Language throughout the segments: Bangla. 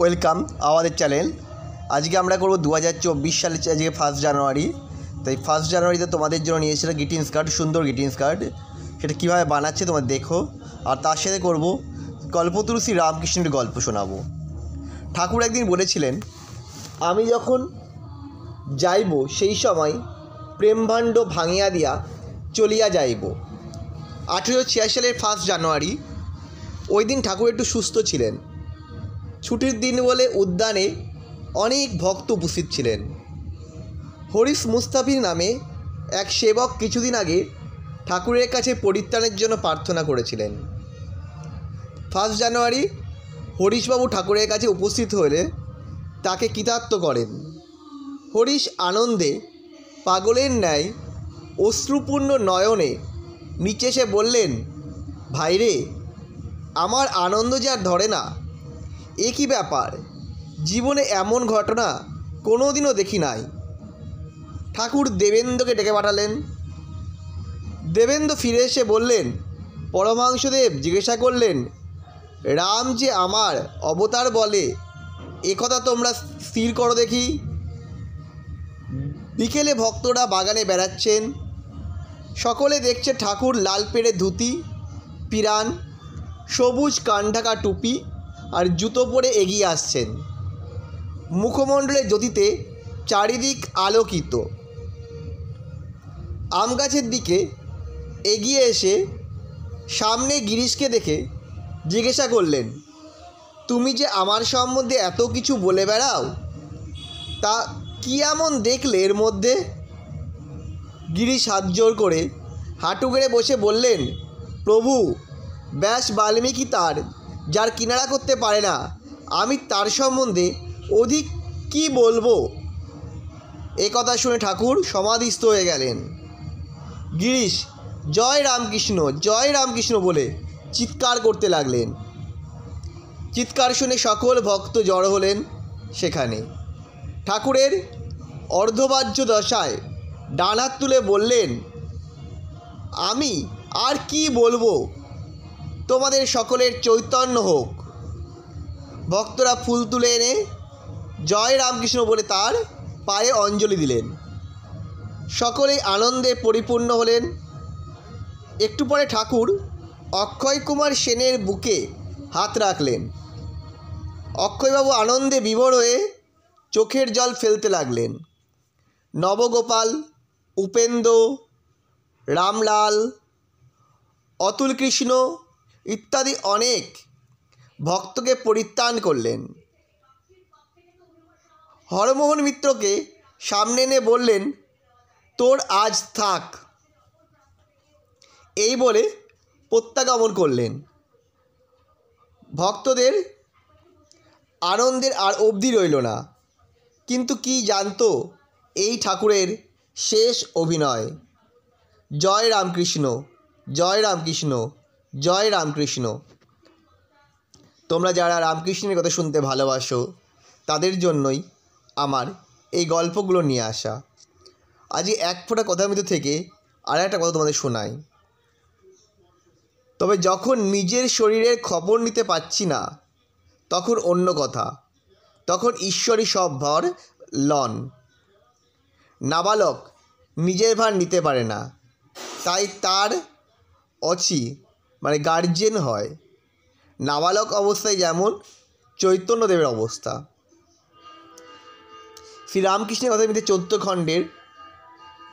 ওয়েলকাম আমাদের চ্যানেল। আজকে আমরা করব 2024 সালে, আজকে 1 জানুয়ারি। তাই 1 জানুয়ারিতে তোমাদের জন্য নিয়ে এসেছিলাম গ্রিটিংস কার্ড, সুন্দর গ্রিটিংস কার্ড। সেটা কীভাবে বানাচ্ছে তোমরা দেখো। আর তার সাথে করব কল্পতরু শ্রী রামকৃষ্ণের গল্প শোনাবো। ঠাকুর একদিন বলেছিলেন, আমি যখন যাইব সেই সময় প্রেমভাণ্ড ভাঙিয়া দিয়া চলিয়া যাইব। 1886 সালের 1 জানুয়ারি। ওই দিন ঠাকুর একটু সুস্থ ছিলেন। ছুটির দিন বলে উদ্যানে অনেক ভক্ত উপস্থিত ছিলেন। হরিশ মুস্তাফির নামে এক সেবক কিছুদিন আগে ঠাকুরের কাছে পরিত্রাণের জন্য প্রার্থনা করেছিলেন। 1 জানুয়ারি হরিশবাবু ঠাকুরের কাছে উপস্থিত হলে তাকে কৃতার্থ করেন। হরিশ আনন্দে পাগলের ন্যায় অশ্রুপূর্ণ নয়নে নিচে এসে বললেন, ভাইরে, আমার আনন্দ যে আর ধরে না। এ কী ব্যাপার? জীবনে এমন ঘটনা কোনো দিনও দেখি নাই। ঠাকুর দেবেন্দ্রকে ডেকে পাঠালেন। দেবেন্দ্র ফিরে এসে বললেন, পরমহংসদেব জিজ্ঞাসা করলেন, রাম যে আমার অবতার বলে এ কথা তোমরা স্থির করো দেখি। বিকেলে ভক্তরা বাগানে বেড়াচ্ছেন। সকলে দেখছে ঠাকুর লাল পেড়ে ধুতি, পিরান, সবুজ কানঢাকা টুপি আর জুতো পরে এগিয়ে আসছেন। মুখমণ্ডলের জ্যোতিতে চারিদিক আলোকিত। আম গাছের দিকে এগিয়ে এসে সামনে গিরিশকে দেখে জিজ্ঞাসা করলেন, তুমি যে আমার সম্বন্ধে এত কিছু বলে বেড়াও, তা কী এমন দেখলে এর মধ্যে? গিরিশ হাত জোর করে হাঁটু গেড়ে বসে বললেন, প্রভু, ব্যাস বাল্মীকি তার যার কিনারা করতে পারে না, আমি তার সম্বন্ধে অধিক কি বলবো? এ কথা শুনে ঠাকুর সমাধিস্থ হয়ে গেলেন। গিরিশ জয় রামকৃষ্ণ বলে চিৎকার করতে লাগলেন। চিৎকার শুনে সকল ভক্ত জড়ো হলেন সেখানে। ঠাকুরের অর্ধবাহ্য দশায় ডান হাত তুলে বললেন, আমি আর কি বলবো? তোমাদের সকলের চৈতন্য হোক। ভক্তরা ফুল তুলে এনে জয় রামকৃষ্ণ বলে তার পায়ে অঞ্জলি দিলেন। সকলেই আনন্দে পরিপূর্ণ হলেন। একটু পরে ঠাকুর অক্ষয় কুমার সেনের বুকে হাত রাখলেন। অক্ষয়বাবু আনন্দে বিভোর হয়ে চোখের জল ফেলতে লাগলেন। নবগোপাল, উপেন্দ্র, রামলাল, অতুল কৃষ্ণ ইত্যাদি অনেক ভক্তকে পরিত্রাণ করলেন। হরমোহন মিত্রকে সামনে এনে বললেন, তোর আজ থাক, এই বলে প্রত্যাগমন করলেন। ভক্তদের আনন্দের আর অবধি রইল না। কিন্তু কি জানতো এই ঠাকুরের শেষ অভিনয়। জয় রামকৃষ্ণ, জয় রামকৃষ্ণ, জয় রামকৃষ্ণ। তোমরা যারা রামকৃষ্ণের কথা শুনতে ভালোবাসো তাদের জন্যই আমার এই গল্পগুলো নিয়ে আসা। আজ এক ফোঁটা কথার মধ্যে থেকে আর একটা কথা তোমাদের শোনাই। তবে যখন নিজের শরীরের খবর নিতে পারছি না, তখন অন্য কথা, তখন ঈশ্বরই সব ভর লন। নাবালক নিজের ভার নিতে পারে না, তাই তার গার্জেন হয়। নাবালক অবস্থায় যেমন চৈতন্যদেবের অবস্থা। শ্রীরামকৃষ্ণের কথা মধ্যে 14 খণ্ডের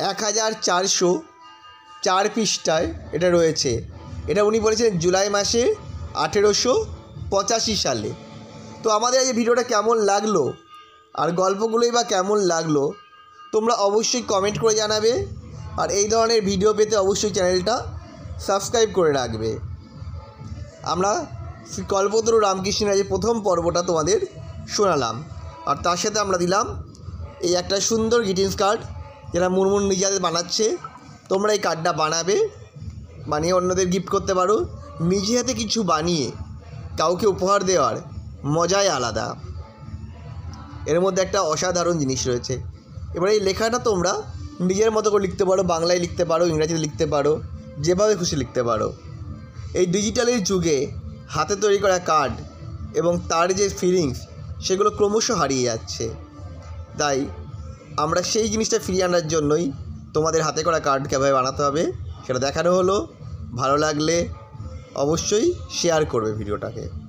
1404 পৃষ্ঠায় এটা রয়েছে। এটা উনি বলেছিলেন জুলাই মাসে 1885 সালে। তো আমাদের এই ভিডিওটা কেমন লাগলো আর গল্পগুলোই বা কেমন লাগলো তোমরা অবশ্যই কমেন্ট করে জানাবে। আর এই ধরনের ভিডিও পেতে অবশ্যই চ্যানেলটা সাবস্ক্রাইব করে রাখবে। আমরা শ্রী কল্পতরু রামকৃষ্ণের যে প্রথম পর্বটা তোমাদের শোনালাম, আর তার সাথে আমরা দিলাম এই একটা সুন্দর গ্রিটিংস কার্ড, যেটা মুনমুন নিজেদের বানাচ্ছে। তোমরা এই কার্ডটা বানাবে, বানিয়ে অন্যদের গিফট করতে পারো। নিজে হাতে কিছু বানিয়ে কাউকে উপহার দেওয়ার মজাই আলাদা। এর মধ্যে একটা অসাধারণ জিনিস রয়েছে। এবার এই লেখাটা তোমরা নিজের মতো করে লিখতে পারো, বাংলায় লিখতে পারো, ইংরাজিতে লিখতে পারো, যেভাবে খুশি লিখতে পারো। এই ডিজিটালের যুগে হাতে তৈরি করা কার্ড এবং তার যে ফিলিংস সেগুলো ক্রমশ হারিয়ে যাচ্ছে। তাই আমরা সেই জিনিসটা ফিরিয়ে আনার জন্যই তোমাদের হাতে করা কার্ড কীভাবে বানাতে হবে সেটা দেখানো হলো। ভালো লাগলে অবশ্যই শেয়ার করবে ভিডিওটাকে।